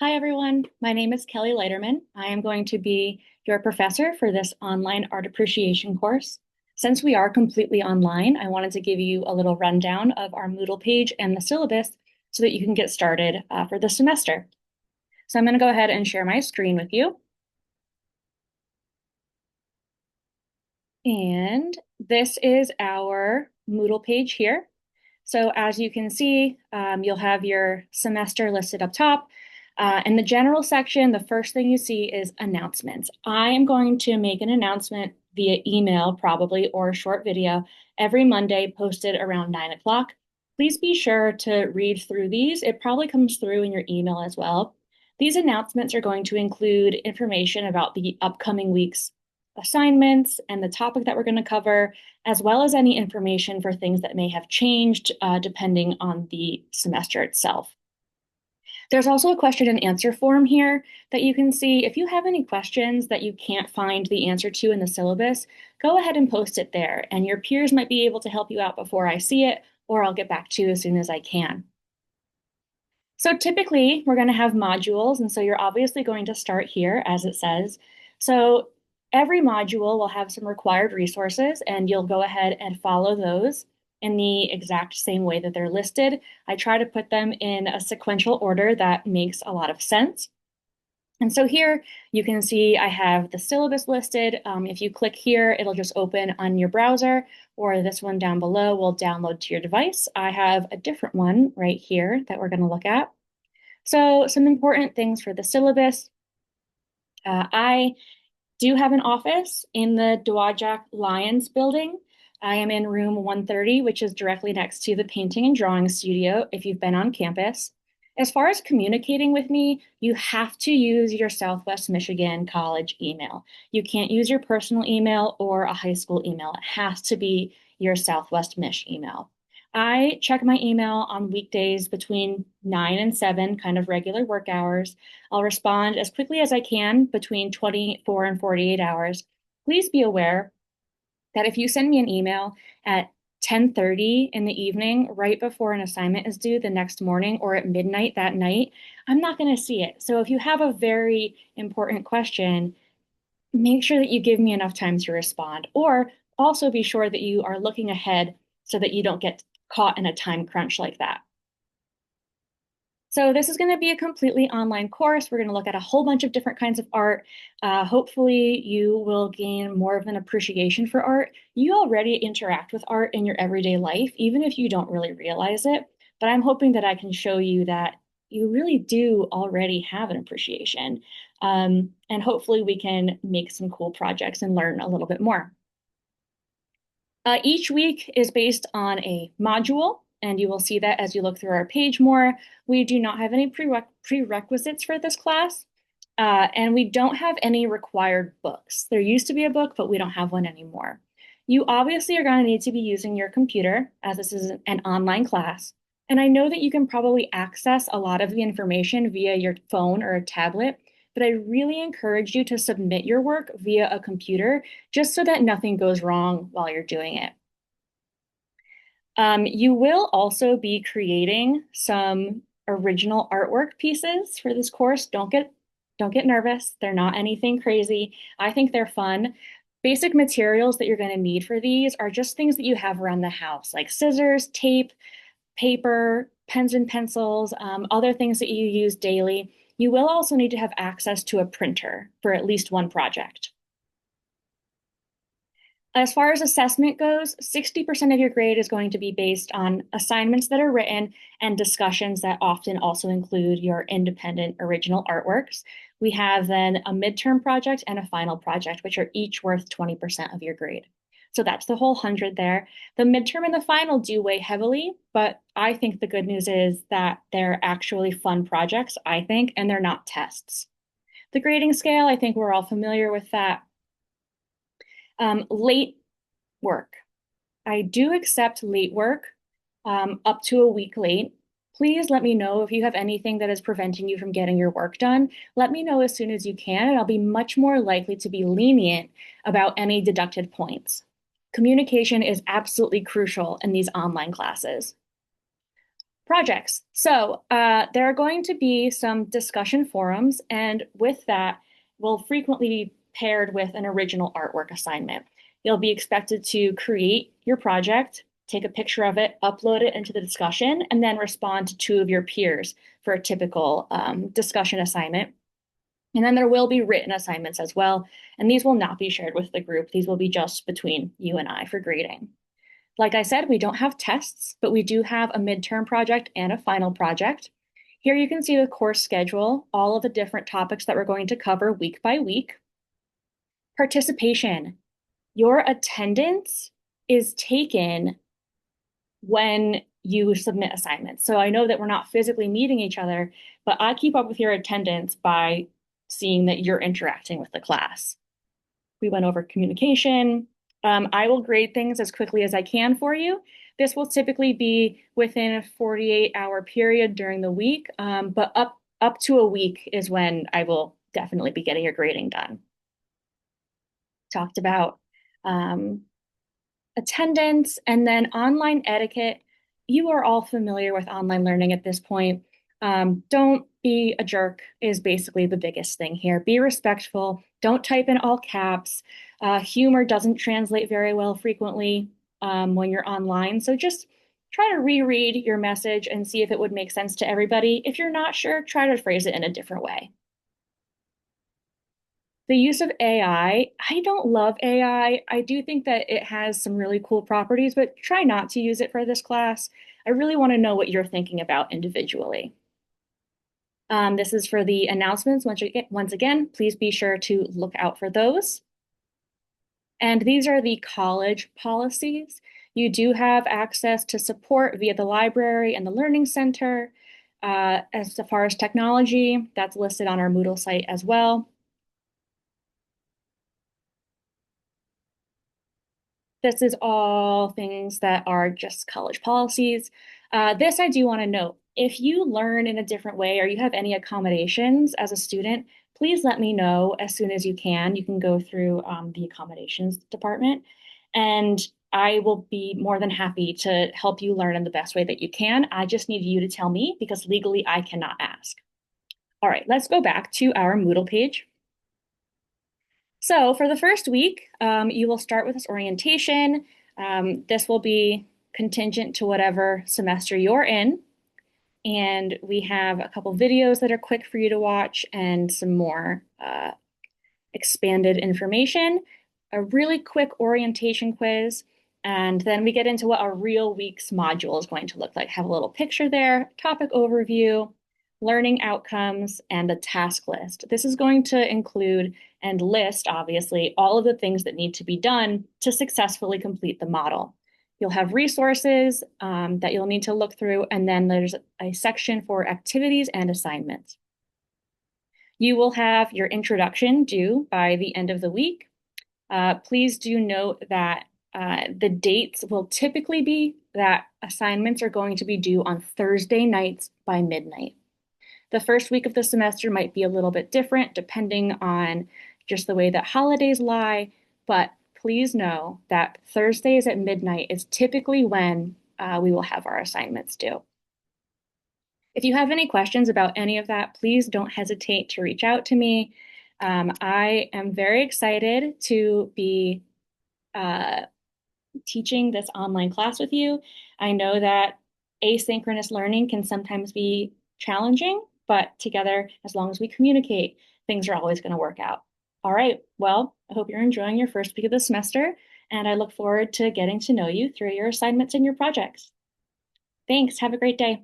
Hi, everyone. My name is Kelly Leiterman. I am going to be your professor for this online art appreciation course. Since we are completely online, I wanted to give you a little rundown of our Moodle page and the syllabus so that you can get started for the semester. So I'm going to go ahead and share my screen with you. And this is our Moodle page here. So as you can see, you'll have your semester listed up top. In the general section, the first thing you see is announcements. I am going to make an announcement via email, probably, or a short video every Monday posted around 9 o'clock. Please be sure to read through these. It probably comes through in your email as well. These announcements are going to include information about the upcoming week's assignments and the topic that we're going to cover, as well as any information for things that may have changed depending on the semester itself. There's also a question and answer form here that you can see. If you have any questions that you can't find the answer to in the syllabus, go ahead and post it there, and your peers might be able to help you out before I see it, or I'll get back to you as soon as I can. So typically, we're going to have modules, and so you're obviously going to start here, as it says. So every module will have some required resources, and you'll go ahead and follow those in the exact same way that they're listed. I try to put them in a sequential order that makes a lot of sense. And so here you can see I have the syllabus listed. If you click here, it'll just open on your browser, or this one down below will download to your device. I have a different one right here that we're going to look at. So some important things for the syllabus. I do have an office in the Dowagiac Lions building. I am in room 130, which is directly next to the painting and drawing studio if you've been on campus. As far as communicating with me, you have to use your Southwest Michigan College email. You can't use your personal email or a high school email. It has to be your Southwest Mich email. I check my email on weekdays between 9 and 7, kind of regular work hours. I'll respond as quickly as I can between 24 and 48 hours. Please be aware that if you send me an email at 10:30 in the evening, right before an assignment is due the next morning, or at midnight that night, I'm not going to see it. So if you have a very important question, make sure that you give me enough time to respond, or also be sure that you are looking ahead so that you don't get caught in a time crunch like that. So this is going to be a completely online course. We're going to look at a whole bunch of different kinds of art. Hopefully you will gain more of an appreciation for art. You already interact with art in your everyday life, even if you don't really realize it. But I'm hoping that I can show you that you really do already have an appreciation. And hopefully we can make some cool projects and learn a little bit more. Each week is based on a module, and you will see that as you look through our page more. We do not have any prerequisites for this class, and we don't have any required books. There used to be a book, but we don't have one anymore. You obviously are going to need to be using your computer, as this is an online class. And I know that you can probably access a lot of the information via your phone or a tablet, but I really encourage you to submit your work via a computer just so that nothing goes wrong while you're doing it. You will also be creating some original artwork pieces for this course. Don't get nervous. They're not anything crazy. I think they're fun. Basic materials that you're going to need for these are just things that you have around the house, like scissors, tape, paper, pens and pencils, other things that you use daily. You will also need to have access to a printer for at least one project. As far as assessment goes, 60% of your grade is going to be based on assignments that are written and discussions that often also include your independent original artworks. We have then a midterm project and a final project, which are each worth 20% of your grade. So that's the whole 100 there. The midterm and the final do weigh heavily, but I think the good news is that they're actually fun projects, I think, and they're not tests. The grading scale, I think we're all familiar with that. Late work. I do accept late work up to a week late. Please let me know if you have anything that is preventing you from getting your work done. Let me know as soon as you can, and I'll be much more likely to be lenient about any deducted points. Communication is absolutely crucial in these online classes. Projects. So there are going to be some discussion forums, and with that, will frequently be paired with an original artwork assignment. You'll be expected to create your project, take a picture of it, upload it into the discussion, and then respond to two of your peers for a typical discussion assignment. And then there will be written assignments as well, and these will not be shared with the group. These will be just between you and I for grading. Like I said, we don't have tests, but we do have a midterm project and a final project. Here you can see the course schedule, all of the different topics that we're going to cover week by week. Participation. Your attendance is taken when you submit assignments. So I know that we're not physically meeting each other, but I keep up with your attendance by seeing that you're interacting with the class. We went over communication. I will grade things as quickly as I can for you. This will typically be within a 48-hour period during the week, but up to a week is when I will definitely be getting your grading done. Talked about attendance and then online etiquette. You are all familiar with online learning at this point. Don't be a jerk is basically the biggest thing here. Be respectful. Don't type in all caps. Humor doesn't translate very well frequently when you're online. So just try to reread your message and see if it would make sense to everybody. If you're not sure, try to phrase it in a different way. The use of I don't love AI. I do think that it has some really cool properties, but try not to use it for this class. I really want to know what you're thinking about individually. This is for the announcements. Once again, please be sure to look out for those. And these are the college policies. You do have access to support via the library and the Learning Center. As far as technology, that's listed on our Moodle site as well. This is all things that are just college policies. This I do want to note. If you learn in a different way or you have any accommodations as a student, please let me know as soon as you can. You can go through the accommodations department, and I will be more than happy to help you learn in the best way that you can. I just need you to tell me because legally I cannot ask. All right, let's go back to our Moodle page. So for the first week, you will start with this orientation. This will be contingent to whatever semester you're in. And we have a couple videos that are quick for you to watch and some more expanded information, a really quick orientation quiz, and then we get into what our real week's module is going to look like. Have a little picture there, topic overview, learning outcomes, and a task list. This is going to include and list, obviously, all of the things that need to be done to successfully complete the model. You'll have resources that you'll need to look through, and then there's a section for activities and assignments. You will have your introduction due by the end of the week. Please do note that the dates will typically be that assignments are going to be due on Thursday nights by midnight. The first week of the semester might be a little bit different depending on just the way that holidays lie, but please know that Thursdays at midnight is typically when we will have our assignments due. If you have any questions about any of that, please don't hesitate to reach out to me. I am very excited to be teaching this online class with you. I know that asynchronous learning can sometimes be challenging, but together, as long as we communicate, things are always going to work out. All right, well, I hope you're enjoying your first week of the semester, and I look forward to getting to know you through your assignments and your projects. Thanks, have a great day.